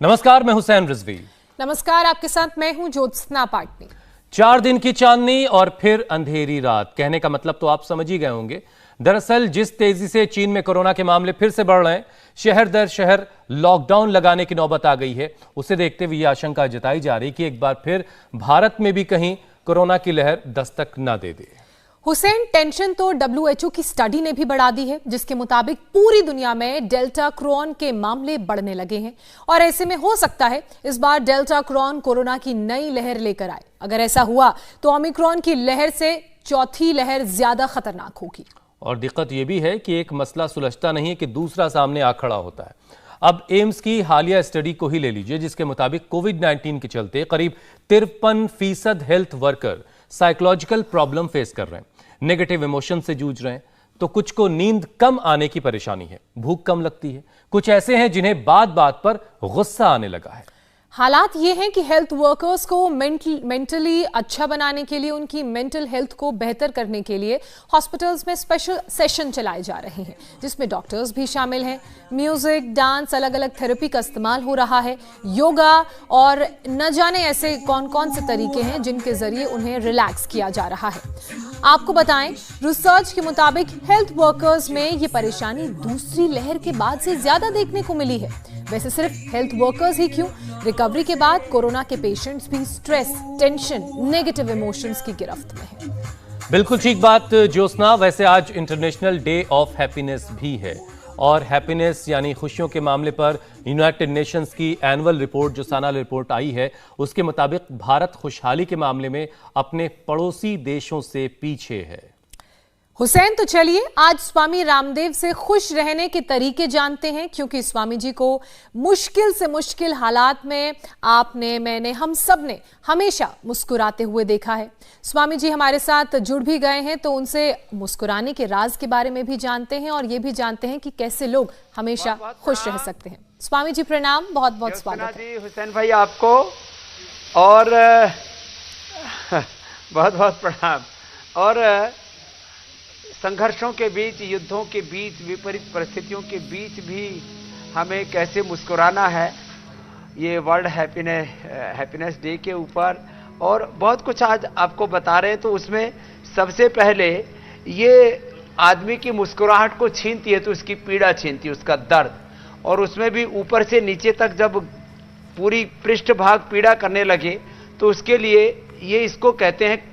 नमस्कार, मैं हुसैन रिजवी। नमस्कार, आपके साथ मैं हूं ज्योत्सना पाटनी। 4 दिन की चांदनी और फिर अंधेरी रात। कहने का मतलब तो आप समझ ही गए होंगे। दरअसल जिस तेजी से चीन में कोरोना के मामले फिर से बढ़ रहे हैं, शहर दर शहर लॉकडाउन लगाने की नौबत आ गई है। उसे देखते हुए यह आशंका जताई जा रही कि एक बार फिर भारत में भी कहीं कोरोना की लहर दस्तक न दे दे। हुसैन, टेंशन तो WHO की स्टडी ने भी बढ़ा दी है, जिसके मुताबिक पूरी दुनिया में डेल्टा क्रॉन के मामले बढ़ने लगे हैं और ऐसे में हो सकता है इस बार डेल्टा क्रॉन कोरोना की नई लहर लेकर आए। अगर ऐसा हुआ तो ओमिक्रॉन की लहर से चौथी लहर ज्यादा खतरनाक होगी। और दिक्कत यह भी है कि एक मसला सुलझता नहीं है कि दूसरा सामने आ खड़ा होता है। अब एम्स की हालिया स्टडी को ही ले लीजिए, जिसके मुताबिक कोविड-19 के चलते करीब 53% health worker psychological problem face कर रहे हैं, नेगेटिव इमोशन से जूझ रहे हैं। तो कुछ को नींद कम आने की परेशानी है, भूख कम लगती है, कुछ ऐसे हैं जिन्हें बात बात पर गुस्सा आने लगा है। हालात ये हैं कि हेल्थ वर्कर्स को मेंटली अच्छा बनाने के लिए, उनकी मेंटल हेल्थ को बेहतर करने के लिए हॉस्पिटल्स में स्पेशल सेशन चलाए जा रहे हैं, जिसमें डॉक्टर्स भी शामिल हैं। म्यूजिक, डांस, अलग अलग थेरेपी का इस्तेमाल हो रहा है, योगा और न जाने ऐसे कौन कौन से तरीके हैं जिनके जरिए उन्हें रिलैक्स किया जा रहा है। आपको बताएं, रिसर्च के मुताबिक हेल्थ वर्कर्स में ये परेशानी दूसरी लहर के बाद से ज्यादा देखने को मिली है। वैसे सिर्फ हेल्थ वर्कर्स ही क्यों, रिकवरी के बाद कोरोना के पेशेंट्स भी स्ट्रेस, टेंशन, नेगेटिव इमोशंस की गिरफ्त में हैं। बिल्कुल ठीक बात ज्योत्सना। वैसे आज इंटरनेशनल डे ऑफ हैप्पीनेस भी है और हैप्पीनेस यानी खुशियों के मामले पर यूनाइटेड नेशंस की एनुअल रिपोर्ट, जो सालाना रिपोर्ट आई है, उसके मुताबिक भारत खुशहाली के मामले में अपने पड़ोसी देशों से पीछे है। हुसैन, तो चलिए आज स्वामी रामदेव से खुश रहने के तरीके जानते हैं, क्योंकि स्वामी जी को मुश्किल से मुश्किल हालात में आपने, मैंने, हम सब ने हमेशा मुस्कुराते हुए देखा है। स्वामी जी हमारे साथ जुड़ भी गए हैं, तो उनसे मुस्कुराने के राज के बारे में भी जानते हैं और ये भी जानते हैं कि कैसे लोग हमेशा खुश रह सकते हैं। स्वामी जी प्रणाम, बहुत बहुत स्वागत है। हुसैन भाई आपको और बहुत बहुत प्रणाम। और संघर्षों के बीच, युद्धों के बीच, विपरीत परिस्थितियों के बीच भी हमें कैसे मुस्कुराना है, ये वर्ल्ड हैप्पीनेस डे के ऊपर और बहुत कुछ आज आपको बता रहे हैं। तो उसमें सबसे पहले ये आदमी की मुस्कुराहट को छीनती है तो उसकी पीड़ा छीनती है, उसका दर्द, और उसमें भी ऊपर से नीचे तक जब पूरी पृष्ठभाग पीड़ा करने लगे तो उसके लिए ये इसको कहते हैं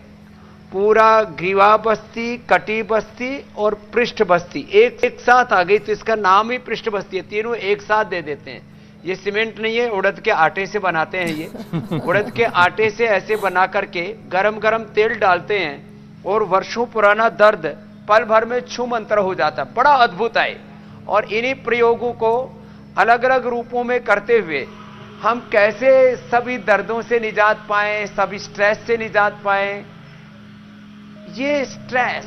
पूरा ग्रीवा बस्ती, कटी बस्ती और पृष्ठ बस्ती एक साथ आ गई, तो इसका नाम ही पृष्ठ बस्ती है। तीनों एक साथ दे देते हैं। ये सीमेंट नहीं है, उड़द के आटे से बनाते हैं। ये उड़द के आटे से ऐसे बना करके गरम गरम तेल डालते हैं और वर्षों पुराना दर्द पल भर में छूमंतर हो जाता है। बड़ा अद्भुत है। और इन्हीं प्रयोगों को अलग अलग रूपों में करते हुए हम कैसे सभी दर्दों से निजात पाएं, सभी स्ट्रेस से निजात पाएं। ये स्ट्रेस,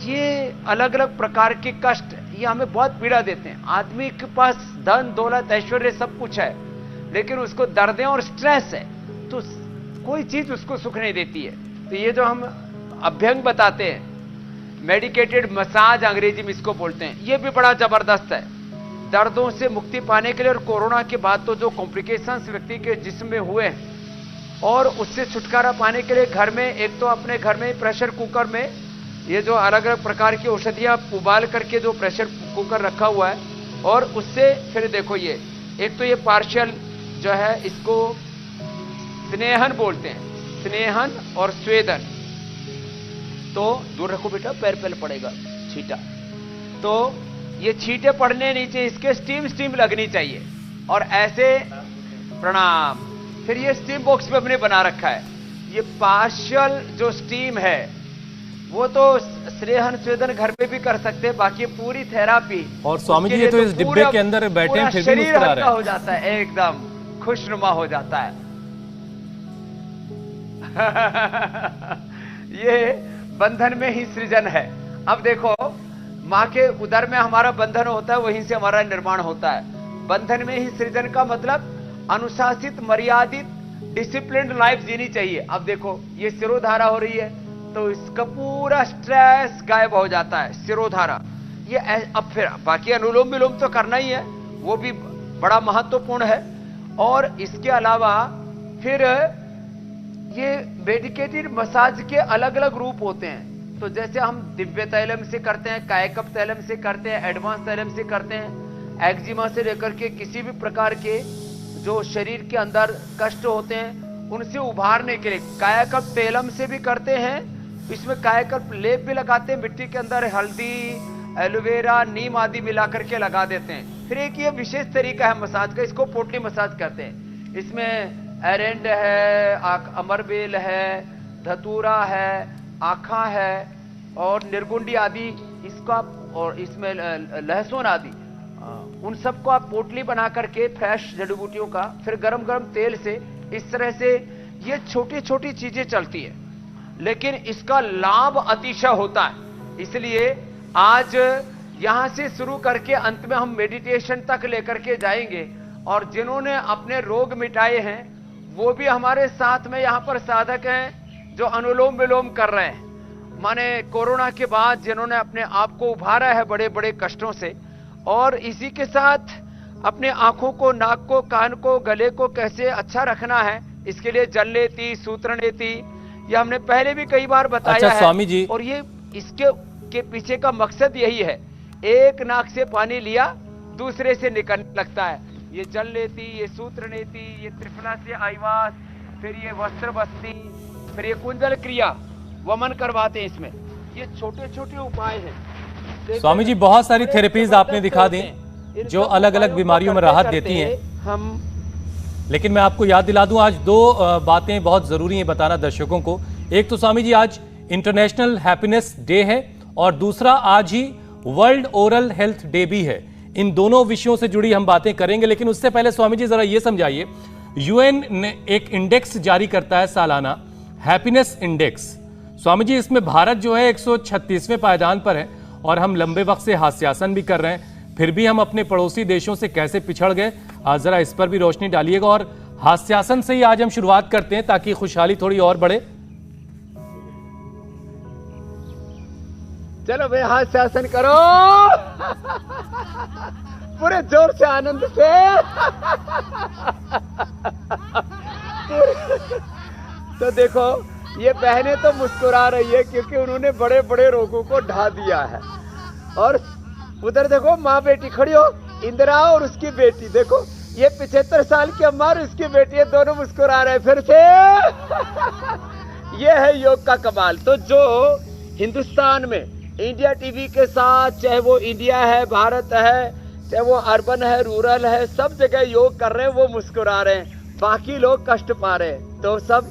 ये अलग अलग प्रकार के कष्ट, ये हमें बहुत पीड़ा देते हैं। आदमी के पास धन दौलत ऐश्वर्य सब कुछ है, लेकिन उसको दर्दें और स्ट्रेस है तो कोई चीज उसको सुख नहीं देती है। तो ये जो हम अभ्यंग बताते हैं, मेडिकेटेड मसाज अंग्रेजी में इसको बोलते हैं, ये भी बड़ा जबरदस्त है दर्दों से मुक्ति पाने के लिए। और कोरोना के बाद तो जो कॉम्प्लिकेशंस व्यक्ति के जिस्म में हुए हैं और उससे छुटकारा पाने के लिए घर में, एक तो अपने घर में प्रेशर कुकर में ये जो अलग अलग प्रकार की औषधियां उबाल करके जो प्रेशर कुकर रखा हुआ है, और उससे फिर देखो ये एक तो ये पार्शियल जो है, इसको स्नेहन बोलते हैं, स्नेहन और स्वेदन। तो दूर रखो बेटा, पैर पैर पड़ेगा छींटा। तो ये छींटे पड़ने नीचे, इसके स्टीम लगनी चाहिए। और ऐसे प्रणाम। फिर ये स्टीम बॉक्स में हमने बना रखा है। ये पार्शियल जो स्टीम है वो तो स्नेहन स्वेदन घर पे भी कर सकते हैं, बाकी पूरी थेरापी। और स्वामी जी ये तो इस डिब्बे के अंदर बैठे हैं, फिर भी मुस्कुरा रहे हैं। हो जाता है, एकदम खुशनुमा हो जाता है। ये बंधन में ही सृजन है। अब देखो, माँ के उदर में हमारा बंधन होता है, वहीं से हमारा निर्माण होता है। बंधन में ही सृजन का मतलब अनुशासित, मर्यादित, डिसिप्लिन्ड लाइफ जीनी चाहिए। अब देखो ये सिरोधारा हो रही है तो इसका पूरा स्ट्रेस गायब हो जाता है, सिरोधारा। ये अब फिर बाकी अनुलोम विलोम तो करना ही है, वो भी बड़ा महत्वपूर्ण है। और इसके अलावा फिर ये मेडिकेटेड मसाज के अलग अलग रूप होते हैं। तो जैसे हम दिव्य तैलम से करते हैं, कायकप तैलम से करते हैं, एडवांस तैलम से करते हैं, एक्जिमा से लेकर के किसी भी प्रकार के जो शरीर के अंदर कष्ट होते हैं उनसे उभारने के लिए कायाकल्प तैलम से भी करते हैं। इसमें कायाकल्प लेप भी लगाते हैं, मिट्टी के अंदर हल्दी, एलोवेरा, नीम आदि मिला करके लगा देते हैं। फिर एक ये विशेष तरीका है मसाज का, इसको पोटली मसाज कहते हैं। इसमें एरेंड है, अमरबेल है, धतूरा है, आखा है और निर्गुंडी आदि इसका, और इसमें लहसुन आदि, उन सबको आप पोटली बना करके फ्रेश जड़ी बूटियों का, फिर गरम गरम तेल से इस तरह से ये छोटी छोटी चीजें चलती है, लेकिन इसका लाभ अतिशय होता है। इसलिए आज यहां से शुरू करके अंत में हम मेडिटेशन तक लेकर के जाएंगे, और जिन्होंने अपने रोग मिटाए हैं वो भी हमारे साथ में यहां पर साधक हैं जो अनुलोम विलोम कर रहे हैं। माने कोरोना के बाद जिन्होंने अपने आप को उभारा है बड़े बड़े कष्टों से, और इसी के साथ अपने आंखों को, नाक को, कान को, गले को कैसे अच्छा रखना है, इसके लिए जल नेति, सूत्र नेति, ये हमने पहले भी कई बार बताया है। स्वामी जी, और ये इसके पीछे का मकसद यही है, एक नाक से पानी लिया दूसरे से निकलने लगता है। ये जल नेति, ये सूत्र नेति, ये त्रिफला से आईवास, फिर ये वस्त्र बस्ती, फिर ये कुंजल क्रिया, वमन करवाते हैं इसमें। ये छोटे छोटे उपाय हैं। स्वामी जी, बहुत सारी थेरेपीज आपने दिखा दी जो अलग अलग बीमारियों में राहत देती हैं हम, लेकिन मैं आपको याद दिला दूं, आज दो बातें बहुत जरूरी हैं बताना दर्शकों को। एक तो स्वामी जी, आज इंटरनेशनल हैप्पीनेस डे है, और दूसरा आज ही वर्ल्ड ओरल हेल्थ डे भी है। इन दोनों विषयों से जुड़ी हम बातें करेंगे, लेकिन उससे पहले स्वामी जी जरा ये समझाइए, यूएन ने एक इंडेक्स जारी करता है सालाना, हैप्पीनेस इंडेक्स। स्वामी जी, इसमें भारत जो है 136वें पायदान पर है, और हम लंबे वक्त से हास्यासन भी कर रहे हैं, फिर भी हम अपने पड़ोसी देशों से कैसे पिछड़ गए, आज जरा इस पर भी रोशनी डालिएगा। और हास्यासन से ही आज हम शुरुआत करते हैं ताकि खुशहाली थोड़ी और बढ़े। चलो भाई, हास्यासन करो पूरे जोर से, आनंद से। तो देखो, ये बहनें तो मुस्कुरा रही है क्योंकि उन्होंने बड़े बड़े रोगों को ढा दिया है। और उधर देखो, माँ बेटी खड़ी हो, इंदिरा और उसकी बेटी, देखो ये 75 साल की अम्मा और उसकी बेटी है, दोनों मुस्कुरा रहे हैं फिर से। ये है योग का कमाल। तो जो हिंदुस्तान में इंडिया टीवी के साथ, चाहे वो इंडिया है, भारत है, चाहे वो अर्बन है, रूरल है, सब जगह योग कर रहे हैं, वो मुस्कुरा रहे हैं, बाकी लोग कष्ट पा रहे हैं। तो सब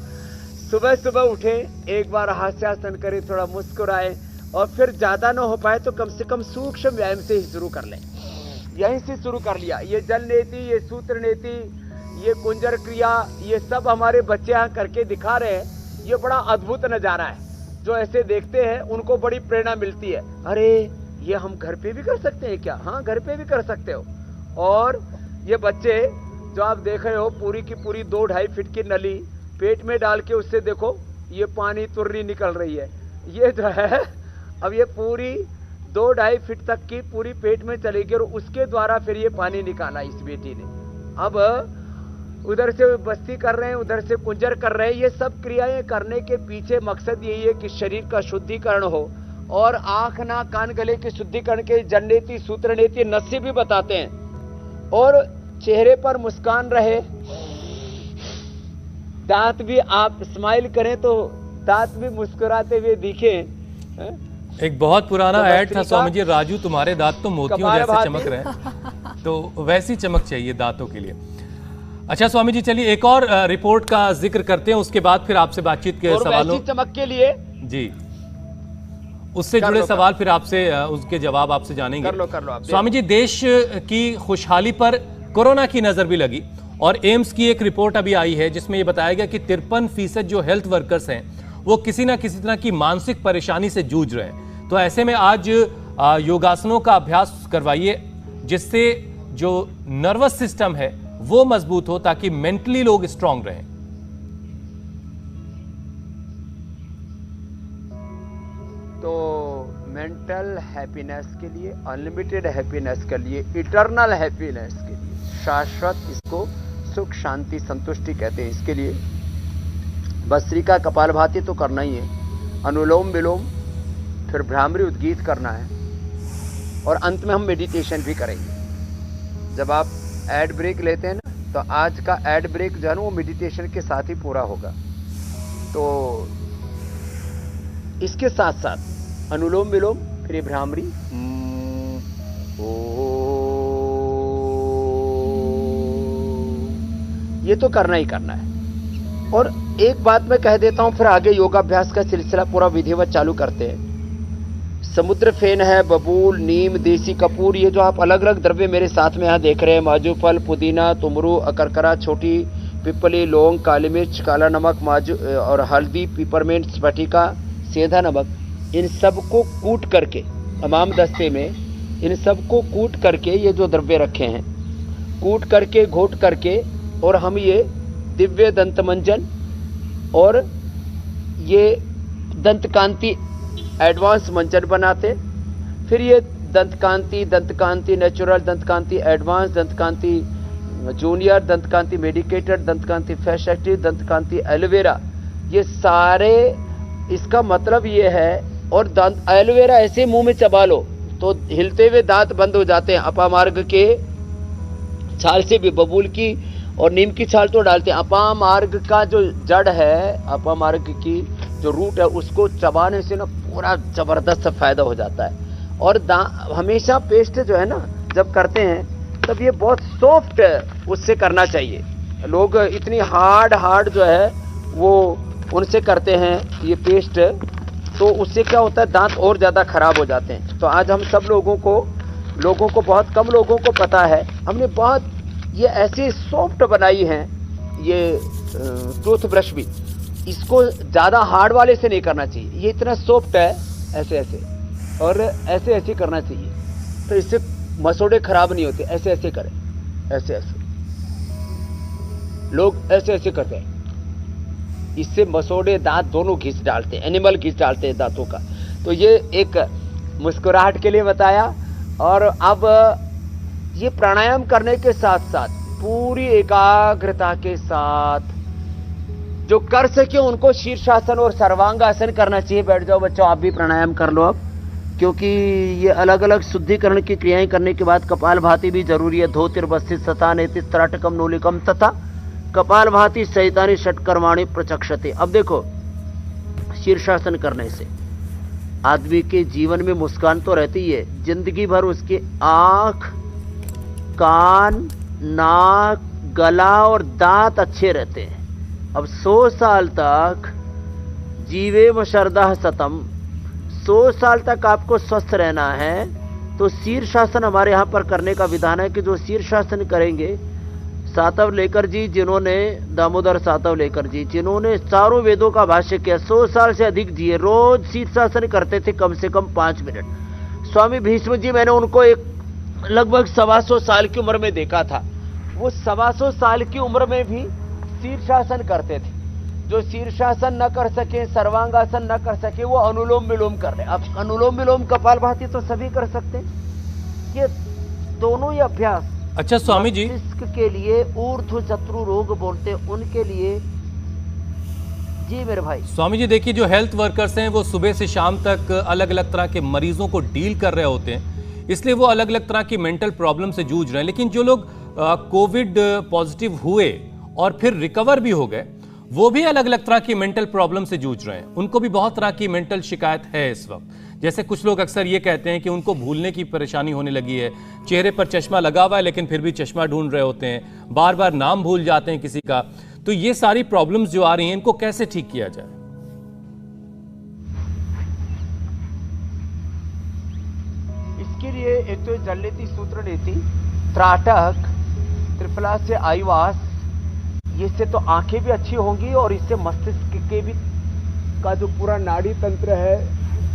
सुबह सुबह उठे, एक बार हास्यासन करें, थोड़ा मुस्कुराए, और फिर ज्यादा ना हो पाए तो कम से कम सूक्ष्म व्यायाम से ही शुरू कर लें। यहीं से शुरू कर लिया, ये जल नेति, ये सूत्र नेति, ये कुंजर क्रिया, ये सब हमारे बच्चे यहाँ करके दिखा रहे हैं। ये बड़ा अद्भुत नजारा है, जो ऐसे देखते हैं उनको बड़ी प्रेरणा मिलती है। अरे ये हम घर पे भी कर सकते हैं क्या? हाँ, घर पे भी कर सकते हो। और ये बच्चे जो आप देख रहे हो, पूरी की पूरी 2-2.5 फीट की नली पेट में डाल के, उससे देखो ये पानी तुर्री निकल रही है। ये जो है अब ये पूरी 2-2.5 फीट तक की पूरी पेट में चलेगी, और उसके द्वारा फिर ये पानी निकाला इस बेटी ने। अब उधर से बस्ती कर रहे हैं, उधर से कुंजर कर रहे हैं। ये सब क्रियाएं करने के पीछे मकसद यही है कि शरीर का शुद्धिकरण हो, और आंख, नाक, कान, गले के शुद्धिकरण के जल नेति, सूत्र नेति, नस्य भी बताते हैं। और चेहरे पर मुस्कान रहे, दांत भी आप स्माइल करें तो दांत भी मुस्कुराते हुए दिखे। एक बहुत पुराना ऐड था स्वामी जी, राजू तुम्हारे दांत तो मोतियों जैसे चमक रहे हैं, तो वैसी चमक चाहिए दांतों के लिए। अच्छा स्वामी जी, चलिए एक और रिपोर्ट का जिक्र करते हैं, उसके बाद फिर आपसे बातचीत के सवालों, चमक के लिए जी उससे जुड़े सवाल फिर आपसे, उसके जवाब आपसे जानेंगे। कर लो आप। स्वामी जी, देश की खुशहाली पर कोरोना की नजर भी लगी, और एम्स की एक रिपोर्ट अभी आई है जिसमें यह बताया गया कि 53% जो हेल्थ वर्कर्स हैं वो किसी ना किसी तरह की मानसिक परेशानी से जूझ रहे हैं। तो ऐसे में आज योगासनों का अभ्यास करवाइए, जिससे जो नर्वस सिस्टम है वो मजबूत हो, ताकि मेंटली लोग स्ट्रांग रहें। तो मेंटल हैप्पीनेस के लिए, अनलिमिटेड हैप्पीनेस के लिए, इटर्नल हैप्पीनेस के लिए, शाश्वत इसको सुख शांति संतुष्टि कहते हैं इसके लिए। भस्त्रिका कपालभाति तो करना ही है, अनुलोम विलोम, फिर भ्रामरी उद्गीत करना है, और अंत में हम मेडिटेशन भी करेंगे। जब आप एड ब्रेक लेते हैं ना, तो आज का एड ब्रेक जो है ना वो मेडिटेशन के साथ ही पूरा होगा। तो इसके साथ साथ अनुलोम विलोम, फिर भ्रामरी, ये तो करना ही करना है। और एक बात मैं कह देता हूं, फिर आगे योगाभ्यास का सिलसिला पूरा विधिवत चालू करते हैं। समुद्र फेन है, बबूल, नीम, देसी कपूर, ये जो आप अलग अलग द्रव्य मेरे साथ में यहाँ देख रहे हैं, माजूफल, पुदीना, तुमरू, अकरकरा, छोटी पिपली, लौंग, काली मिर्च, काला नमक, माजू और हल्दी, पिपरमेंट, स्फटिका, सेंधा नमक, इन सबको कूट करके तमाम दस्ते में, इन सबको कूट करके ये जो द्रव्य रखे हैं, कूट करके घोट करके, और हम ये दिव्य दंत मंजन और ये दंतकांति एडवांस मंजन बनाते। फिर ये Dantkanti natural, Dantkanti advance, Dantkanti junior, Dantkanti medicated, Dantkanti fresh active, Dantkanti aloe vera, ये सारे, इसका मतलब ये है। और एलोवेरा ऐसे मुंह में चबा लो तो हिलते हुए दांत बंद हो जाते हैं। अपामार्ग के छाल से भी, बबूल की और नीम की छाल तो डालते हैं। अपामार्ग का जो जड़ है, अपामार्ग की जो रूट है, उसको चबाने से ना पूरा जबरदस्त फायदा हो जाता है। और हमेशा पेस्ट जो है ना जब करते हैं तब ये बहुत सॉफ्ट उससे करना चाहिए। लोग इतनी हार्ड जो है वो उनसे करते हैं ये पेस्ट, तो उससे क्या होता है, दांत और ज़्यादा खराब हो जाते हैं। तो आज हम सब लोगों को बहुत कम लोगों को पता है, हमने बहुत ये ऐसी सॉफ्ट बनाई हैं ये टूथब्रश भी। इसको ज़्यादा हार्ड वाले से नहीं करना चाहिए, ये इतना सॉफ्ट है, ऐसे ऐसे और ऐसे ऐसे करना चाहिए, तो इससे मसोड़े खराब नहीं होते। ऐसे ऐसे करें, ऐसे ऐसे लोग ऐसे ऐसे करते हैं, इससे मसोड़े दांत दोनों घिस डालते हैं, एनिमल घिस डालते हैं दांतों का। तो ये एक मुस्कुराहट के लिए बताया। और अब ये प्राणायाम करने के साथ साथ पूरी एकाग्रता के साथ जो कर सके उनको शीर्षासन और सर्वांगासन करना चाहिए। बैठ जाओ बच्चों, आप भी प्राणायाम कर लो अब, क्योंकि ये अलग अलग शुद्धिकरण की क्रियाएं करने के बाद कपालभाति भी जरूरी है। धोतिर्वस्थित सता नेतिस तराटकम नूलिकम तथा कपालभाति सहितानि षटकर्माणि प्रचक्षते। अब देखो, शीर्षासन करने से आदमी के जीवन में मुस्कान तो रहती है, जिंदगी भर उसकी आंख, कान, नाक, गला और दांत अच्छे रहते हैं। अब 100 साल तक जीवेम शरदः शतम, 100 साल तक आपको स्वस्थ रहना है। तो शीर्षासन हमारे यहाँ पर करने का विधान है कि जो शीर्षासन करेंगे, सातव लेकर जी जिन्होंने, दामोदर सातव लेकर जी जिन्होंने चारों वेदों का भाष्य किया, 100 साल से अधिक जिए, रोज शीर्षासन करते थे कम से कम 5 मिनट। स्वामी भीष्म जी, मैंने उनको एक लगभग 125 साल की उम्र में देखा था, वो 125 साल की उम्र में भी शीर्षासन करते थे। जो शीर्षासन न कर सके, सर्वांगासन न कर सके, वो अनुलोम विलोम कर रहे। अब अनुलोम विलोम कपालभाति तो सभी कर सकते हैं, ये दोनों ही अभ्यास। अच्छा स्वामी जी, मस्तिष्क के लिए ऊर्ध्व शत्रु रोग बोलते हैं, उनके लिए। जी मेरे भाई। स्वामी जी देखिए, जो हेल्थ वर्कर्स हैं वो सुबह से शाम तक अलग अलग तरह के मरीजों को डील कर रहे होते हैं, इसलिए वो अलग अलग तरह की मेंटल प्रॉब्लम से जूझ रहे हैं। लेकिन जो लोग कोविड पॉजिटिव हुए और फिर रिकवर भी हो गए, वो भी अलग अलग तरह की मेंटल प्रॉब्लम से जूझ रहे हैं। उनको भी बहुत तरह की मेंटल शिकायत है इस वक्त। जैसे कुछ लोग अक्सर ये कहते हैं कि उनको भूलने की परेशानी होने लगी है, चेहरे पर चश्मा लगा हुआ है लेकिन फिर भी चश्मा ढूंढ रहे होते हैं, बार बार नाम भूल जाते हैं किसी का। तो ये सारी प्रॉब्लम्स जो आ रही हैं, इनको कैसे ठीक किया जाए? इसके लिए एक तो जलनीति सूत्र नीति, त्राटक, त्रिफला से आयुवास, इससे तो आंखें भी अच्छी होंगी और इससे मस्तिष्क के भी का जो पूरा नाड़ी तंत्र है,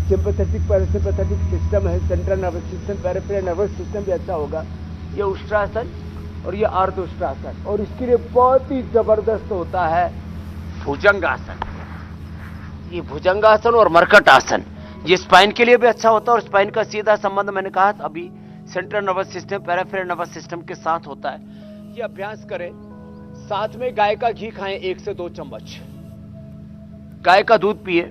सिंपैथेटिक पैरासिम्पैथेटिक सिस्टम है, central nervous system, peripheral nervous system भी अच्छा होगा। ये उष्ट्रासन और ये अर्ध उष्ट्रासन। और इसके लिए बहुत ही जबरदस्त होता है भुजंगासन। ये भुजंगासन और मरकट आसन, ये स्पाइन के लिए भी अच्छा होता है। और स्पाइन का सीधा संबंध मैंने कहा अभी central nervous system, peripheral nervous system के साथ होता है। ये अभ्यास करें साथ में गाय का घी खाएं 1 से 2 चम्मच, गाय का दूध पिए,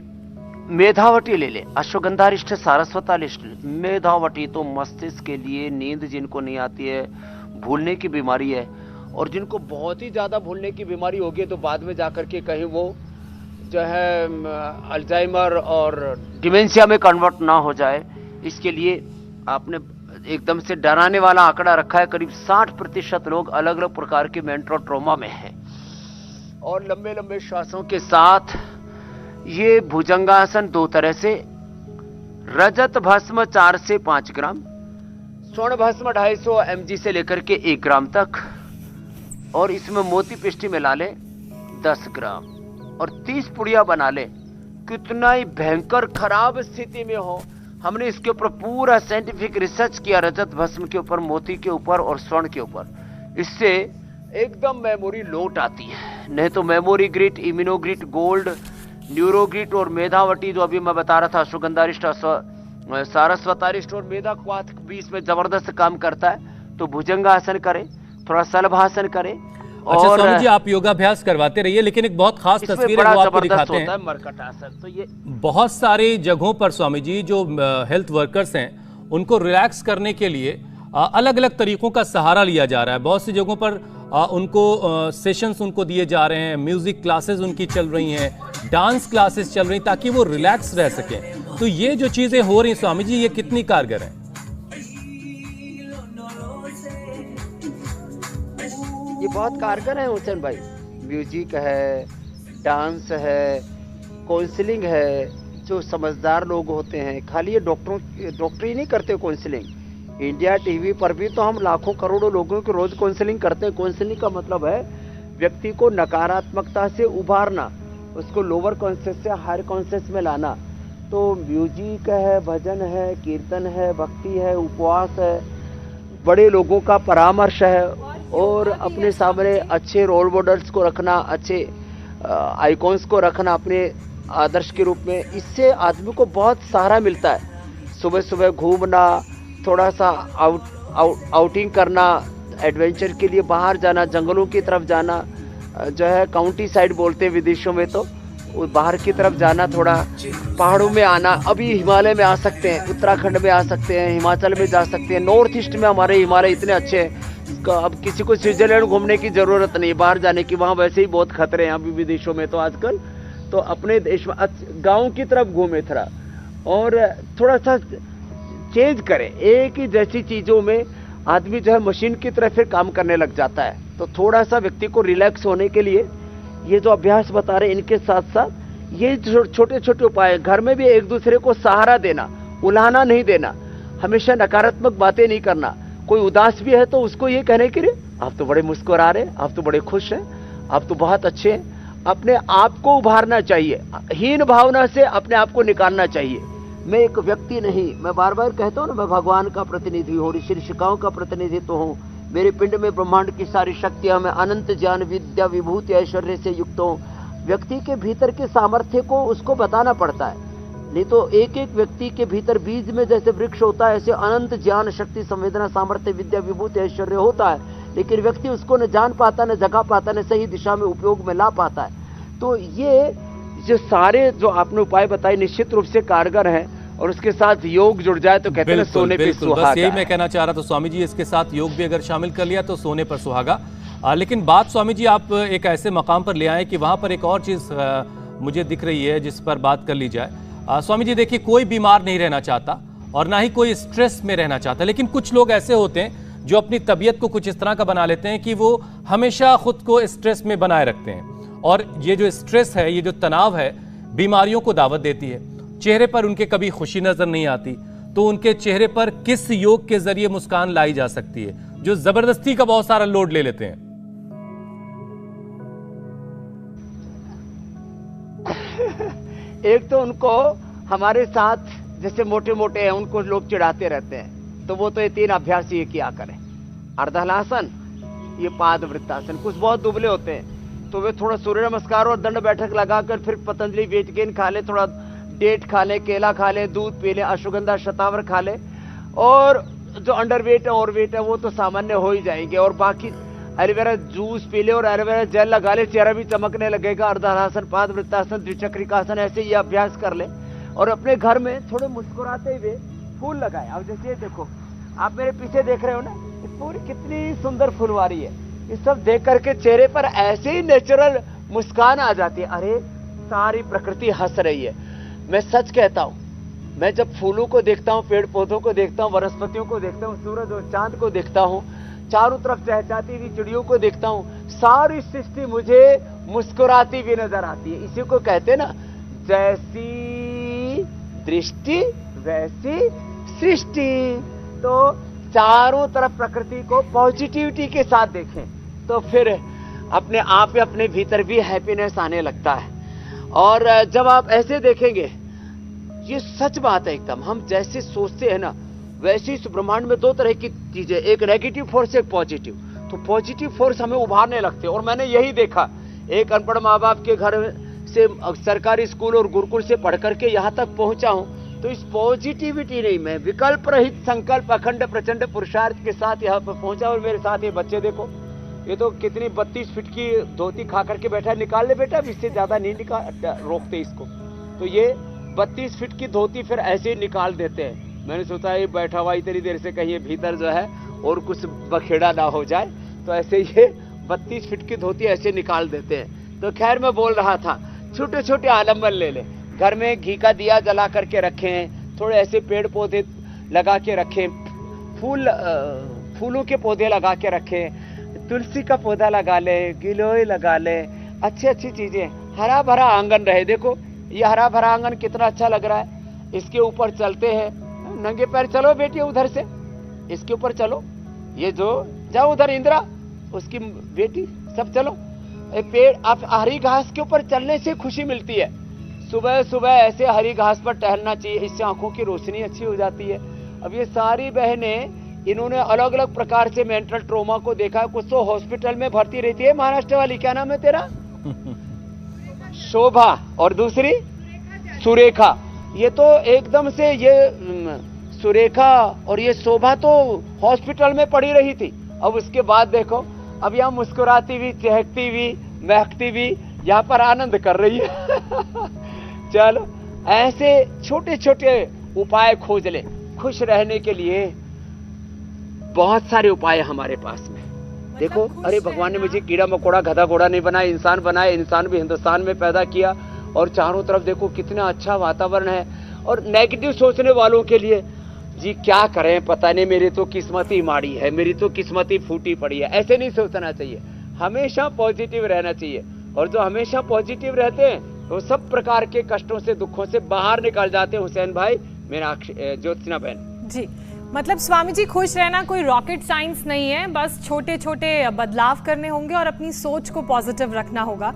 मेधावटी ले लें, अश्वगंधारिष्ट सारस्वतारिष्ट। मेधावटी तो मस्तिष्क के लिए, नींद जिनको नहीं आती है, भूलने की बीमारी है, और जिनको बहुत ही ज्यादा भूलने की बीमारी होगी तो बाद में जाकर के कहीं वो जो है अल्जाइमर और डिमेंशिया में कन्वर्ट ना हो जाए, इसके लिए आपने एकदम से डराने वाला आंकड़ा रखा है। करीब 60% लोग अलग अलग प्रकार के मेंटल ट्रॉमा में हैं। और लंबे लंबे श्वासों के साथ ये भुजंगासन 2 तरह से, रजत भस्म 4 से 5 ग्राम, स्वर्ण भस्म 250 mg से लेकर के 1 ग्राम तक, और इसमें मोती पिष्टी मिला ले 10 ग्राम, और 30 पुड़िया बना ले। कितना ही भयंकर खराब स्थिति में हो, हमने इसके ऊपर पूरा साइंटिफिक रिसर्च किया, रजत भस्म के ऊपर, मोती के ऊपर और स्वर्ण के ऊपर। इससे एकदम मेमोरी लौट आती है। नहीं तो memory grit, Immunogrit gold, Neurogrit और मेधावटी जो अभी मैं बता रहा था, अश्वगंधारिष्ट, सारस्वतारिष्ट और मेधा क्वाथ भी इसमें जबरदस्त काम करता है। तो भुजंगासन करें, थोड़ा सलभासन करें। अच्छा स्वामी जी, आप योगाभ्यास करवाते रहिए, लेकिन एक बहुत खास तस्वीर है वो आपको दिखाते हैं। मरकटासन। तो ये बहुत सारी जगहों पर स्वामी जी जो हेल्थ वर्कर्स हैं उनको रिलैक्स करने के लिए अलग अलग तरीकों का सहारा लिया जा रहा है। बहुत सी जगहों पर उनको सेशंस उनको दिए जा रहे हैं, म्यूजिक क्लासेस उनकी चल रही हैं, डांस क्लासेस चल रही, ताकि वो रिलैक्स रह सकें। तो ये जो चीजें हो रही स्वामी जी, ये कितनी कारगर हैं? ये बहुत कारगर है हुसैन भाई। म्यूजिक है, डांस है, काउंसलिंग है। जो समझदार लोग होते हैं, खाली ये डॉक्टर ही नहीं करते काउंसलिंग। इंडिया टीवी पर भी तो हम लाखों करोड़ों लोगों की रोज काउंसलिंग करते हैं। काउंसलिंग का मतलब है व्यक्ति को नकारात्मकता से उभारना, उसको लोअर कॉन्शियस से हायर कॉन्शियस में लाना। तो म्यूजिक है, भजन है, कीर्तन है, भक्ति है, उपवास है, बड़े लोगों का परामर्श है, और अपने सामने अच्छे रोल मॉडल्स को रखना, अच्छे आइकॉन्स को रखना अपने आदर्श के रूप में। इससे आदमी को बहुत सहारा मिलता है। सुबह सुबह घूमना, थोड़ा सा आउटिंग करना, एडवेंचर के लिए बाहर जाना, जंगलों की तरफ जाना, जो है काउंटी साइड बोलते हैं विदेशों में, तो बाहर की तरफ जाना, थोड़ा पहाड़ों में आना। अभी हिमालय में आ सकते हैं, उत्तराखंड में आ सकते हैं, हिमाचल में जा सकते हैं। नॉर्थ ईस्ट में हमारे हिमालय इतने अच्छे हैं, अब किसी को स्विट्जरलैंड घूमने की जरूरत नहीं बाहर जाने की, वहाँ वैसे ही बहुत खतरे हैं अभी विदेशों में तो आजकल। तो अपने देश में गाँव की तरफ घूमे थोड़ा, और थोड़ा सा चेंज करें। एक ही जैसी चीज़ों में आदमी जो है मशीन की तरह फिर काम करने लग जाता है। तो थोड़ा सा व्यक्ति को रिलैक्स होने के लिए ये जो अभ्यास बता रहे हैं, इनके साथ साथ ये छोटे छोटे उपाय, घर में भी एक दूसरे को सहारा देना, उलाहना नहीं देना, हमेशा नकारात्मक बातें नहीं करना। कोई उदास भी है तो उसको ये कहने के लिए आप तो बड़े मुस्कुरा रहे, आप तो बड़े खुश हैं, आप तो बहुत अच्छे हैं। अपने आप को उभारना चाहिए, हीन भावना से अपने आप को निकालना चाहिए। मैं एक व्यक्ति नहीं, मैं बार बार कहता हूँ ना, मैं भगवान का प्रतिनिधि हूँ, ऋषि ऋषिकाओं का प्रतिनिधित्व हूँ। मेरे पिंड में ब्रह्मांड की सारी शक्तियां, मैं अनंत ज्ञान विद्या विभूति ऐश्वर्य से युक्त हूँ। व्यक्ति के भीतर के सामर्थ्य को उसको बताना पड़ता है, नहीं तो एक एक व्यक्ति के भीतर बीज में जैसे वृक्ष होता है, ऐसे अनंत ज्ञान शक्ति संवेदना सामर्थ्य विद्या विभूति ऐश्वर्य होता है, लेकिन व्यक्ति उसको न जान पाता, न जगा पाता, न सही दिशा में उपयोग में ला पाता है। तो ये जो सारे जो आपने उपाय बताए निश्चित रूप से कारगर हैं, और उसके साथ योग जुड़ जाए तो कहते हैं सोने पे सुहागा। बस यही मैं कहना चाह रहा था स्वामी जी, इसके साथ योग भी अगर शामिल कर लिया तो सोने पर सुहागा। लेकिन बात स्वामी जी आप एक ऐसे मकाम पर ले आए कि वहां पर एक और चीज मुझे दिख रही है जिस पर बात कर ली जाए। स्वामी जी देखिए, कोई बीमार नहीं रहना चाहता और ना ही कोई स्ट्रेस में रहना चाहता, लेकिन कुछ लोग ऐसे होते हैं जो अपनी तबीयत को कुछ इस तरह का बना लेते हैं कि वो हमेशा खुद को स्ट्रेस में बनाए रखते हैं, और ये जो स्ट्रेस है, ये जो तनाव है, बीमारियों को दावत देती है। चेहरे पर उनके कभी खुशी नजर नहीं आती, तो उनके चेहरे पर किस योग के जरिए मुस्कान लाई जा सकती है, जो जबरदस्ती का बहुत सारा लोड ले लेते हैं? एक तो उनको हमारे साथ जैसे मोटे मोटे हैं उनको लोग चिढ़ाते रहते हैं, तो वो तो ये 3 अभ्यास ये किया करें। अर्धहलासन, ये पाद वृत्तासन। कुछ बहुत दुबले होते हैं तो वे थोड़ा सूर्य नमस्कार और दंड बैठक लगाकर फिर पतंजलि वेट गेन खा ले, थोड़ा डेट खा ले, केला खा ले, दूध पी ले, अश्वगंधा शतावर खा ले, और जो अंडर वेट है और वेट है वो तो सामान्य हो ही जाएंगे। और बाकी एलोवेरा जूस पी ले और एलोवेरा जेल लगा ले, चेहरा भी चमकने लगेगा। अर्धहरासन, पादवृत्तासन, द्विचक्रिकासन, ऐसे ये अभ्यास कर ले और अपने घर में थोड़े मुस्कुराते हुए फूल लगाए। अब जैसे देखो, आप मेरे पीछे देख रहे हो ना, ये पूरी कितनी सुंदर फुलवारी है। ये सब देख करके चेहरे पर ऐसे ही नेचुरल मुस्कान आ जाती है। अरे सारी प्रकृति हंस रही है। मैं सच कहता हूँ, मैं जब फूलों को देखता हूँ, पेड़ पौधों को देखता हूँ, वनस्पतियों को देखता हूँ, सूरज और चांद को देखता हूँ, चारों तरफ चहचहाती हुई चिड़ियों को देखता हूँ, सारी सृष्टि मुझे मुस्कुराती हुई नजर आती है। इसी को कहते हैं ना, जैसी दृष्टि वैसी सृष्टि। तो चारों तरफ प्रकृति को पॉजिटिविटी के साथ देखें तो फिर अपने आप ही अपने भीतर भी हैप्पीनेस आने लगता है। और जब आप ऐसे देखेंगे, ये सच बात है एकदम, हम जैसे सोचते हैं ना वैसे इस ब्रह्मांड में दो तरह की चीजें, एक नेगेटिव फोर्स, एक पॉजिटिव। तो पॉजिटिव फोर्स हमें उभारने लगते हैं। और मैंने यही देखा, एक अनपढ़ माँ बाप के घर से सरकारी स्कूल और गुरुकुल से पढ़ करके यहाँ तक पहुंचा हूं, तो इस पॉजिटिविटी नहीं, मैं विकल्प रहित संकल्प अखंड प्रचंड पुरुषार्थ के साथ यहाँ पर पहुंचा। और मेरे साथ ये बच्चे देखो, ये तो कितनी 32 फीट की धोती खा करके बैठा, निकाल ले बेटा, इससे ज्यादा नहीं रोकते इसको। तो ये 32 फीट की धोती फिर ऐसे ही निकाल देते हैं। मैंने सोचा ये बैठा हुआ इतनी देर से कहीं भीतर जो है और कुछ बखेड़ा ना हो जाए, तो ऐसे ये 32 फीट की धोती ऐसे निकाल देते हैं। तो खैर मैं बोल रहा था, छोटे छोटे आलम्बन ले ले, घर में घी का दिया जला करके रखें, थोड़े ऐसे पेड़ पौधे लगा के रखें, फूलों के पौधे लगा के रखें, तुलसी का पौधा लगा ले, गिलोय लगा ले, अच्छी अच्छी चीजें, हरा भरा आंगन रहे। देखो ये हरा भरा आंगन कितना अच्छा लग रहा है। इसके ऊपर चलते हैं, नंगे पैर चलो बेटी, उधर से इसके ऊपर चलो, ये जो जाओ उधर इंदिरा उसकी बेटी, सब चलो। पेड़, आप हरी घास के ऊपर चलने से खुशी मिलती है। सुबह सुबह ऐसे हरी घास पर टहलना चाहिए, इससे आंखों की रोशनी अच्छी हो जाती है। अब ये सारी बहनें, इन्होंने अलग अलग प्रकार से मेंटल ट्रोमा को देखा। कुछ तो हॉस्पिटल में भर्ती रहती है, महाराष्ट्र वाली, क्या नाम है तेरा? शोभा, और दूसरी सुरेखा। ये तो एकदम से, ये सुरेखा और ये शोभा तो हॉस्पिटल में पड़ी रही थी। अब उसके बाद देखो, अब यहाँ मुस्कुराती हुई, चहकती हुई, महकती हुई यहाँ पर आनंद कर रही है। चलो ऐसे छोटे छोटे उपाय खोज ले। खुश रहने के लिए बहुत सारे उपाय हमारे पास में। देखो, अरे भगवान ने मुझे कीड़ा मकोड़ा गधा घोड़ा नहीं बनाया, इंसान बनाया। इंसान भी हिंदुस्तान में पैदा किया और चारों तरफ देखो कितना अच्छा वातावरण है। और नेगेटिव सोचने वालों के लिए जी क्या करें, पता नहीं, मेरी तो किस्मत ही माड़ी है, मेरी तो किस्मत ही फूटी पड़ी है। ऐसे नहीं सोचना चाहिए, हमेशा पॉजिटिव रहना चाहिए। और जो हमेशा पॉजिटिव रहते हैं वो सब प्रकार के कष्टों से, दुखों से बाहर निकल जाते हैं। हुसैन भाई, मेरा ज्योत्सना बहन जी, मतलब स्वामी जी, खुश रहना कोई रॉकेट साइंस नहीं है, बस छोटे छोटे बदलाव करने होंगे और अपनी सोच को पॉजिटिव रखना होगा।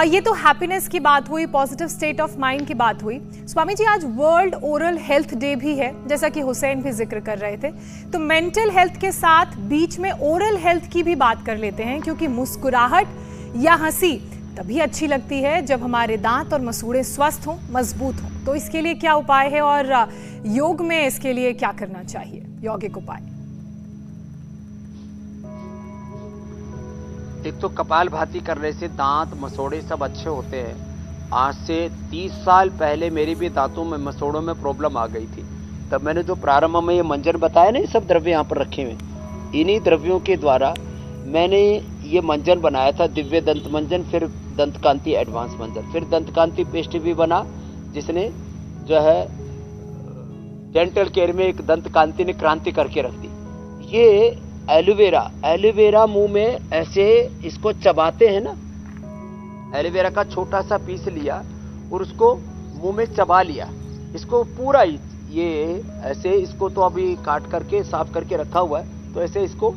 ये तो हैप्पीनेस की बात हुई, पॉजिटिव स्टेट ऑफ माइंड की बात हुई। स्वामी जी, आज वर्ल्ड ओरल हेल्थ डे भी है, जैसा कि हुसैन भी जिक्र कर रहे थे। तो मेंटल हेल्थ के साथ बीच में ओरल हेल्थ की भी बात कर लेते हैं, क्योंकि मुस्कुराहट या हंसी तभी अच्छी लगती है जब हमारे दांत और मसूड़े स्वस्थ हों, मजबूत हों। तो इसके लिए क्या उपाय है और योग में इसके लिए क्या करना चाहिए, यौगिक उपाय? एक तो कपालभाति करने से दांत मसोड़े सब अच्छे होते हैं। आज से 30 साल पहले मेरी भी दांतों में, मसोड़ों में प्रॉब्लम आ गई थी। तब मैंने जो प्रारंभ में ये मंजन बताया ना, ये सब द्रव्य यहाँ पर रखे हुए, इन्हीं द्रव्यों के द्वारा मैंने ये मंजन बनाया था, दिव्य दंत मंजन, फिर दंतकांति एडवांस मंजन, फिर दंतकांति पेस्ट भी बना, जिसने जो है डेंटल केयर में एक दंतकांति ने क्रांति करके रख दी। ये एलोवेरा मुंह में ऐसे इसको चबाते हैं ना, एलोवेरा का छोटा सा पीस लिया और उसको मुंह में चबा लिया, इसको पूरा ही ये ऐसे, इसको तो अभी काट करके साफ करके रखा हुआ है, तो ऐसे इसको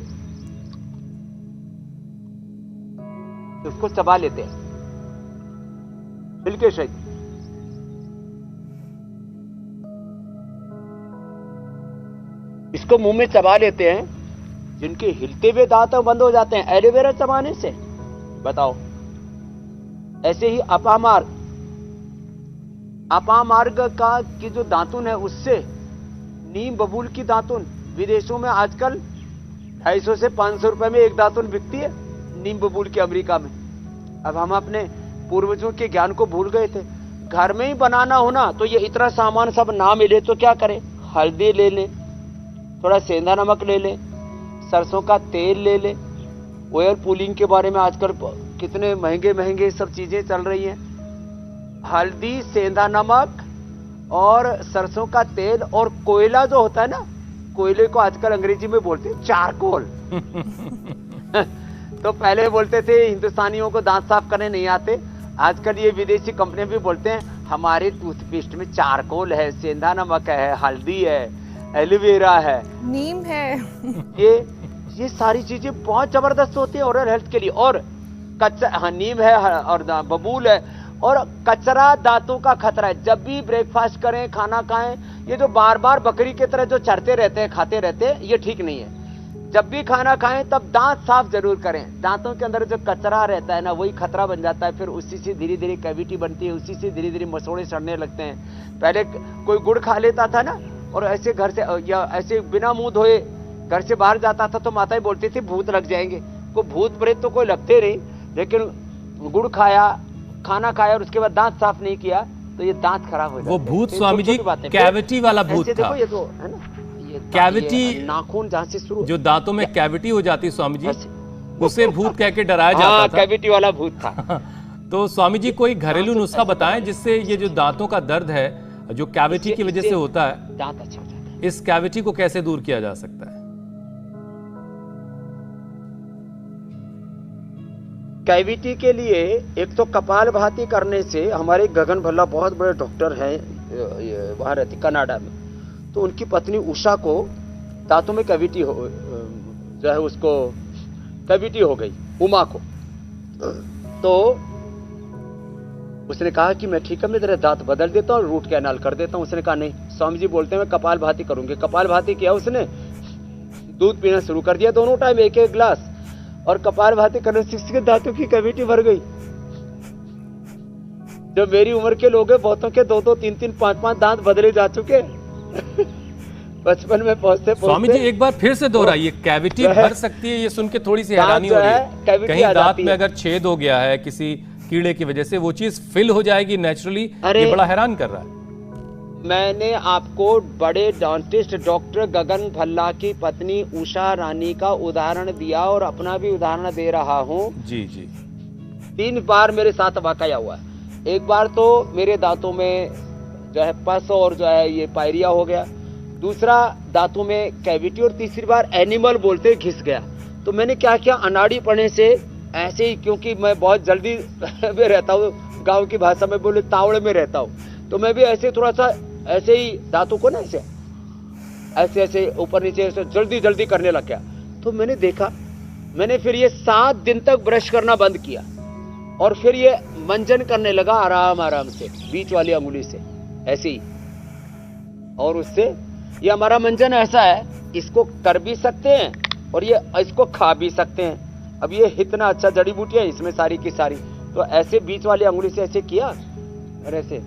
चबा लेते हैं छिलके सहित। इसको मुंह में चबा लेते हैं। जिनके हिलते हुए दांत बंद हो जाते हैं एलोवेरा चबाने से, बताओ। ऐसे ही अपामार्ग का की जो दांतुन है, उससे नीम बबूल की दांतुन विदेशों में आजकल 250 से 500 रुपए में एक दातुन बिकती है नीम बबूल के अमेरिका में। अब हम अपने पूर्वजों के ज्ञान को भूल गए थे। घर में ही बनाना हो ना तो ये इतना सामान सब ना मिले तो क्या करें, हल्दी ले लें, थोड़ा सेंधा नमक ले लें, सरसों का तेल ले लें। ऑयल पुलिंग के बारे में आजकल कितने महंगे महंगे सब चीजें चल रही हैं। हल्दी, सेंधा नमक और सरसों का तेल और कोयला जो होता है ना, कोयले को आजकल अंग्रेजी में बोलते हैं चारकोल। तो पहले बोलते थे हिंदुस्तानियों को दांत साफ करने नहीं आते, आजकल ये विदेशी कंपनियां भी बोलते हैं हमारे टूथपेस्ट में चारकोल है, सेंधा नमक है, हल्दी है, एलोवेरा है, नीम है। ये सारी चीजें बहुत जबरदस्त होती है ओरल हेल्थ के लिए। और कच्चा नीम है और बबूल है। और कचरा दांतों का खतरा है। जब भी ब्रेकफास्ट करें, खाना खाएं, ये जो बार बार बकरी की तरह जो चरते रहते हैं, खाते रहते हैं, ये ठीक नहीं है। जब भी खाना खाएं तब दांत साफ जरूर करें। दांतों के अंदर जो कचरा रहता है ना, वही खतरा बन जाता है। फिर उसी से धीरे धीरे कैविटी बनती है, उसी से धीरे धीरे मसोड़े सड़ने लगते हैं। पहले कोई गुड़ खा लेता था ना, और ऐसे घर से या ऐसे बिना मुंह धोए घर से बाहर जाता था तो माताएं बोलती थी भूत लग जाएंगे। कोई भूत प्रेत तो कोई लगते नहीं, लेकिन गुड़ खाया, खाना खाया और उसके बाद दांत साफ नहीं किया तो ये दांत खराब हो जाते हैं। वो भूत स्वामी जी कैविटी वाला भूत था। देखो ये तो है ना, कैविटी नाखून जहाँ से शुरू, जो दांतों में कैविटी हो जाती स्वामी जी, उसे भूत कह के डराया जाता था। कैविटी वाला भूत था। तो स्वामी जी कोई घरेलू नुस्खा बताएं जिससे ये जो दांतों का दर्द है जो कैविटी की वजह से होता है, दांत अच्छा हो जाता है। इस कैविटी को कैसे दूर किया जा सकता है? कैविटी के लिए एक तो कपालभाति करने से, हमारे गगन भल्ला बहुत बड़े डॉक्टर हैं वहां रहते कनाडा में, तो उनकी पत्नी उषा को दांतों में कैविटी हो, जो है उसको कैविटी हो गई, उमा को। तो उसने कहा कि मैं ठीक है, मैं तेरे दांत बदल देता हूँ, रूट कैनाल कर देता हूँ। उसने कहा नहीं, स्वामी जी बोलते हैं मैं कपालभाति करूंगी। कपालभाति किया उसने, दूध पीना शुरू कर दिया दोनों टाइम एक एक गिलास, और कपालभाति करने से उसके दांतों की कैविटी भर गई। जो मेरी उम्र के लोग हैं, बहुतों के 2-2, 3-3, 5-5 दांत बदले जा चुके। बचपन में पहुंचते स्वामी जी एक बार फिर से दोहराइए, कैविटी भर सकती है, ये सुन के थोड़ी सी हैरानी हो रही है। कहीं दांत में अगर छेद हो गया है किसी कीड़े की वजह से, वो चीज फिल हो जाएगी नेचुरली, ये बड़ा हैरान कर रहा है। मैंने आपको बड़े डेंटिस्ट डॉक्टर गगन भल्ला की पत्नी उषा रानी का उदाहरण दिया और अपना भी उदाहरण दे रहा हूँ। जी जी। 3 बार मेरे साथ वाकया हुआ। एक बार तो मेरे दांतों में जो है पस और जो है ये पायरिया हो गया, दूसरा दांतों में कैविटी, और तीसरी बार एनिमल बोलते घिस गया। तो मैंने क्या किया, अनाड़ी पड़ने से ऐसे ही, क्योंकि मैं बहुत जल्दी में रहता हूँ, गांव की भाषा में बोले तावड़े में रहता हूँ, तो मैं भी ऐसे थोड़ा सा ऐसे ही दांतों को ना ऐसे ऐसे ऊपर नीचे ऐसे जल्दी जल्दी करने लग गया। तो मैंने देखा, मैंने फिर ये 7 दिन तक ब्रश करना बंद किया और फिर ये मंजन करने लगा आराम आराम से, बीच वाली अंगुली से ऐसे ही। और उससे ये हमारा मंजन ऐसा है, इसको कर भी सकते हैं और ये इसको खा भी सकते हैं। अब ये इतना अच्छा जड़ी बूटी है इसमें सारी की सारी, तो ऐसे बीच वाली अंगुली से ऐसे किया और ऐसे,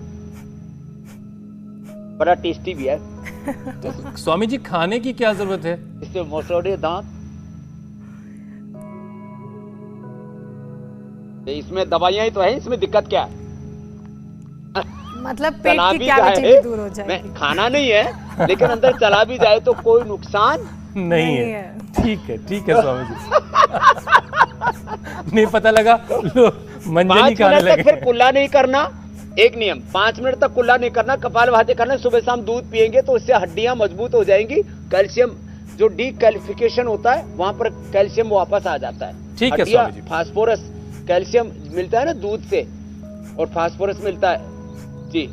बड़ा टेस्टी भी है। तो स्वामी जी खाने की क्या जरूरत है? इससे मसौड़े दांत, इसमें दवाइयां ही तो है, इसमें दिक्कत क्या है? मतलब पेट की कैविटी भी दूर हो जाएगी। खाना नहीं है, लेकिन अंदर चला भी जाए तो कोई नुकसान नहीं है। ठीक है स्वामी जी। नहीं पता लगा मंजनी खाने लगे। फिर कुल्ला नहीं करना, एक नियम, 5 मिनट तक कुल्ला नहीं करना, कपालभाति करना। सुबह शाम दूध पिएंगे तो उससे हड्डियां मजबूत हो जाएंगी, कैल्शियम जो डीकैल्सिफिकेशन होता है वहां पर कैल्शियम वापस आ जाता है। ठीक है स्वामी जी। फास्फोरस, कैल्शियम मिलता है ना दूध से, और फास्फोरस मिलता है जी।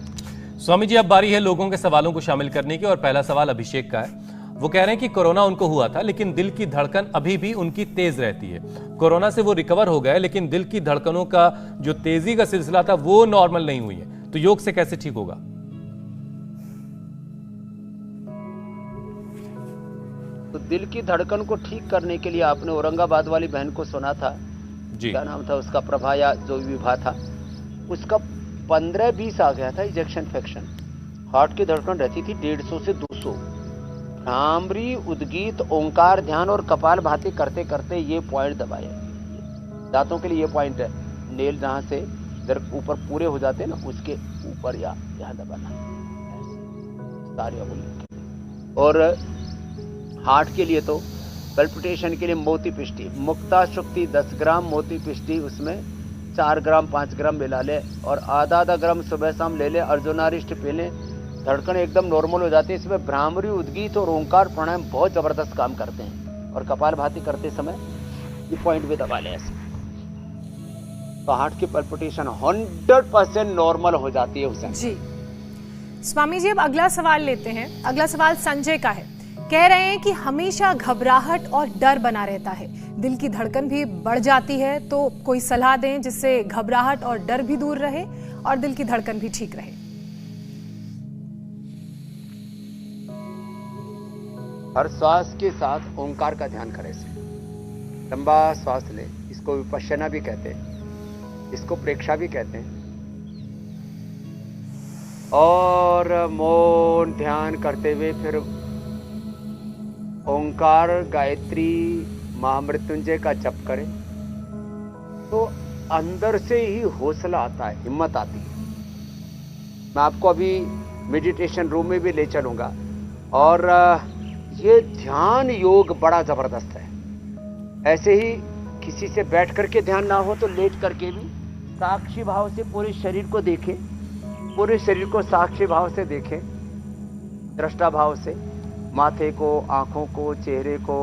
स्वामी जी अब बारी है लोगों के सवालों को शामिल करने की, और पहला सवाल अभिषेक का है। वो कह रहे हैं कि कोरोना उनको हुआ था लेकिन दिल की धड़कन अभी भी उनकी तेज रहती है। कोरोना से वो रिकवर हो गए लेकिन दिल की धड़कनों का जो तेजी का सिलसिला था वो नॉर्मल नहीं हुई है, तो योग से कैसे ठीक होगा? तो दिल की धड़कन को ठीक करने के लिए आपने औरंगाबाद वाली बहन को सुना था जी, क्या नाम था उसका, प्रभा या जो विभा था, उसका 15-20 आ गया था इजेक्शन फ्रैक्शन। हार्ट की धड़कन रहती थी 150 से 200, भ्रामरी, उद्गीत, ओंकार, ध्यान और कपालभाति करते करते ये पॉइंट दबाए। दांतों के लिए ये पॉइंट है, नेल जहां से इधर ऊपर पूरे हो जाते हैं ना, उसके ऊपर यहाँ दबाना सारे अंगुली। और हार्ट के लिए तो पल्पिटेशन के लिए मोती पिष्टी, मुक्ता शुक्ति 10 ग्राम, मोती पिष्टी उसमें 4 ग्राम 5 ग्राम मिला ले और आधा ग्राम सुबह शाम ले ले। अर्जुनारिष्ट पी लें, धड़कन एकदम नॉर्मल हो जाती है। इसमें भ्रामरी, उद्गीत और ओंकार प्राणायाम बहुत जबरदस्त काम करते हैं। और कपालभाति करते समय ये पॉइंट भी दबा लें ऐसे, तो हार्ट की पल्पिटेशन 100% नॉर्मल हो जाती है उसे। जी स्वामी जी, अब अगला सवाल लेते हैं। अगला सवाल संजय का है। कह रहे हैं कि हमेशा घबराहट और डर बना रहता है, दिल की धड़कन भी बढ़ जाती है, तो कोई सलाह दें जिससे घबराहट और डर भी दूर रहे और दिल की धड़कन भी ठीक रहे। हर श्वास के साथ ओंकार का ध्यान करें। लंबा श्वास ले, इसको विपश्यना भी कहते हैं, इसको प्रेक्षा भी कहते हैं। और मौन ध्यान करते हुए फिर ओंकार, गायत्री, महामृत्युंजय का जप करें, तो अंदर से ही हौसला आता है, हिम्मत आती है। मैं आपको अभी मेडिटेशन रूम में भी ले चलूंगा। और ये ध्यान योग बड़ा जबरदस्त है। ऐसे ही किसी से बैठ करके ध्यान ना हो तो लेट करके भी साक्षी भाव से पूरे शरीर को देखें, पूरे शरीर को साक्षी भाव से देखें, दृष्टा भाव से, माथे को, आंखों को, चेहरे को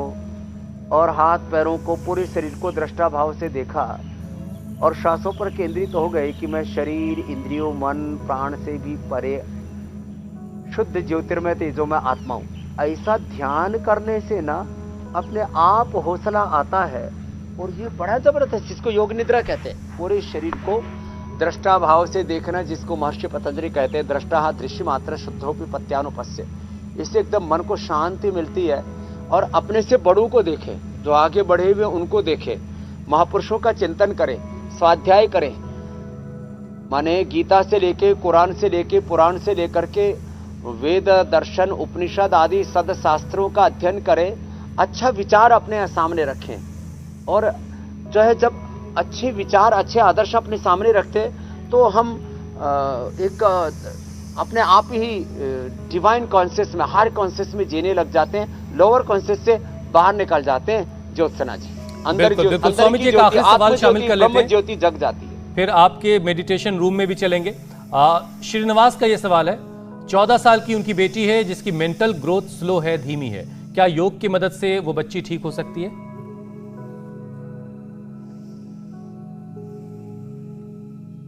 और हाथ पैरों को, पूरे शरीर को दृष्टा भाव से देखा और श्वासों पर केंद्रित हो गए कि मैं शरीर, इंद्रियों, मन, प्राण से भी परे शुद्ध ज्योतिर्मय तेजो में आत्मा हूं। ऐसा ध्यान करने से ना अपने आप हौसला आता है। और ये बड़ा जबरदस्त, जिसको योग निद्रा कहते हैं, पूरे शरीर को दृष्टा भाव से देखना, जिसको महर्षि पतंजलि कहते हैं दृष्टा दृश्य मात्र शुद्धोपि पत्यानुपस्य। इससे एकदम मन को शांति मिलती है। और अपने से बड़ों को देखें, जो आगे बढ़े हुए उनको देखें, महापुरुषों का चिंतन करें, स्वाध्याय करें, माने गीता से लेके, कुरान से लेके, पुराण से लेकर के वेद, दर्शन, उपनिषद आदि सदशास्त्रों का अध्ययन करें, अच्छा विचार अपने सामने रखें। और जो है, जब अच्छे विचार, अच्छे आदर्श अपने सामने रखते तो हम एक अपने आप ही डिवाइन कॉन्शियस में, हायर कॉन्शियस में जीने लग जाते हैं, लोअर कॉन्शियस से बाहर निकल जाते हैं। ज्योत्सना जी, अंदर स्वामी जी, एक आखिरी सवाल शामिल कर लेते हैं, ज्योति जग जाती है। फिर आपके मेडिटेशन रूम में भी चलेंगे। श्रीनिवास का ये सवाल है, 14 साल की उनकी बेटी है जिसकी मेंटल ग्रोथ स्लो है, धीमी है, क्या योग की मदद से वो बच्ची ठीक हो सकती है?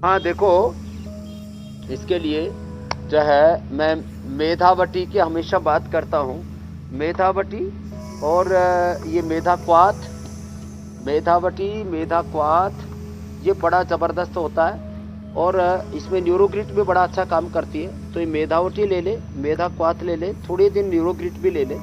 हाँ देखो, इसके लिए जो है मैं मेधावटी की हमेशा बात करता हूँ। मेधावटी और ये मेधाक्वाथ, मेधावटी, मेधाक्वाथ ये बड़ा ज़बरदस्त होता है और इसमें न्यूरोग्रिट भी बड़ा अच्छा काम करती है। तो ये मेधावटी ले ले, मेधाक्वाथ ले ले, थोड़े दिन न्यूरोग्रिट भी ले ले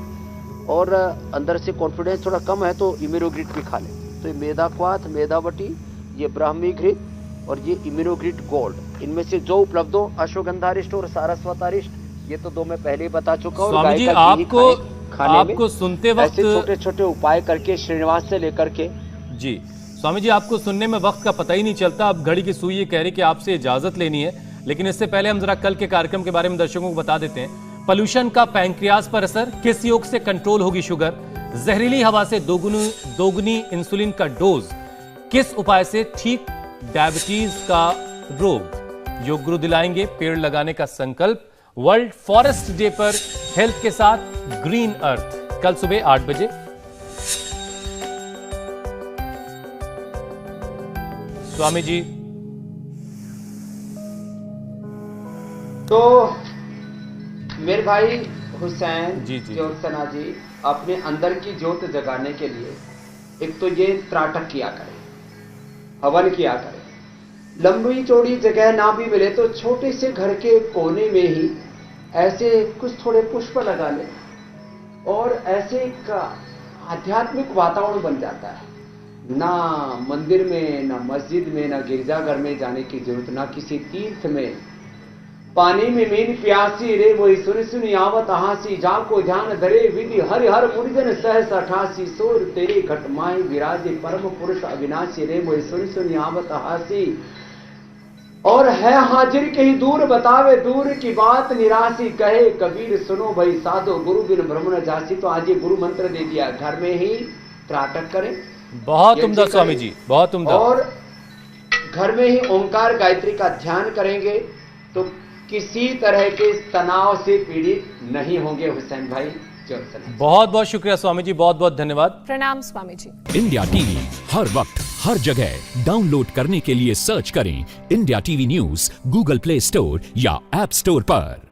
और अंदर से कॉन्फिडेंस थोड़ा कम है तो इम्यूनोग्रिट भी खा ले। तो ये मेधाक्वाथ, मेधावटी, ये ब्राह्मी घृत और ये इम्यूनोग्रिट गोल्ड, इनमें से जो उपलब्ध हो, अश्वगंधारिष्ट और सारस्वतारिष्ट, ये तो दो मैं पहले ही बता चुका हूँ। स्वामी जी, आपको सुनते वक्त ऐसे छोटे छोटे उपाय करके श्रीनिवास से लेकर के। जी स्वामी जी, आपको सुनने में वक्त का पता ही नहीं चलता। अब घड़ी की सुई ये कह रही कि आपसे इजाजत लेनी है, लेकिन इससे पहले हम जरा कल के कार्यक्रम के बारे में दर्शकों को बता देते हैं। पोल्यूशन का पैंक्रियाज पर असर, किस योग से कंट्रोल होगी शुगर, जहरीली हवा से दोगुनी इंसुलिन का डोज, किस उपाय से ठीक डायबिटीज का रोग, योग गुरु दिलाएंगे पेड़ लगाने का संकल्प। वर्ल्ड फॉरेस्ट डे पर हेल्थ के साथ ग्रीन अर्थ, कल सुबह 8 बजे। स्वामी जी, तो मेरे भाई हुसैन जी ज्योत्सना जी, अपने अंदर की ज्योत जगाने के लिए एक तो ये त्राटक किया करें, हवन किया करें। लंबी चौड़ी जगह ना भी मिले तो छोटे से घर के कोने में ही ऐसे कुछ थोड़े पुष्प लगा ले और ऐसे एक आध्यात्मिक वातावरण बन जाता है। ना मंदिर में, ना मस्जिद में, ना गिरजाघर में जाने की जरूरत, ना किसी तीर्थ में, पानी में मीन प्यासी रे वही सुन सुनी आवत हासी जाको ध्यान धरे विधि हरि हर मुर्जन सहस 88 सोर तेरे घटमाई विराजे परम पुरुष अविनाशी रे वही सुन सुनी आवत हासी और है हाजिर के ही दूर बतावे दूर की बात निराशी कहे कबीर सुनो भाई साधो गुरु बिन ब्रह्म न जासी। तो आज ये गुरु मंत्र दे दिया, घर में ही त्राटक करें। बहुत उम्दा स्वामी जी, बहुत उम्दा। और घर में ही ओंकार गायत्री का ध्यान करेंगे तो किसी तरह के तनाव से पीड़ित नहीं होंगे हुसैन भाई। बहुत बहुत शुक्रिया स्वामी जी, बहुत बहुत धन्यवाद। प्रणाम स्वामी जी। इंडिया टीवी हर वक्त हर जगह डाउनलोड करने के लिए सर्च करें India TV news Google play store या ऐप स्टोर पर।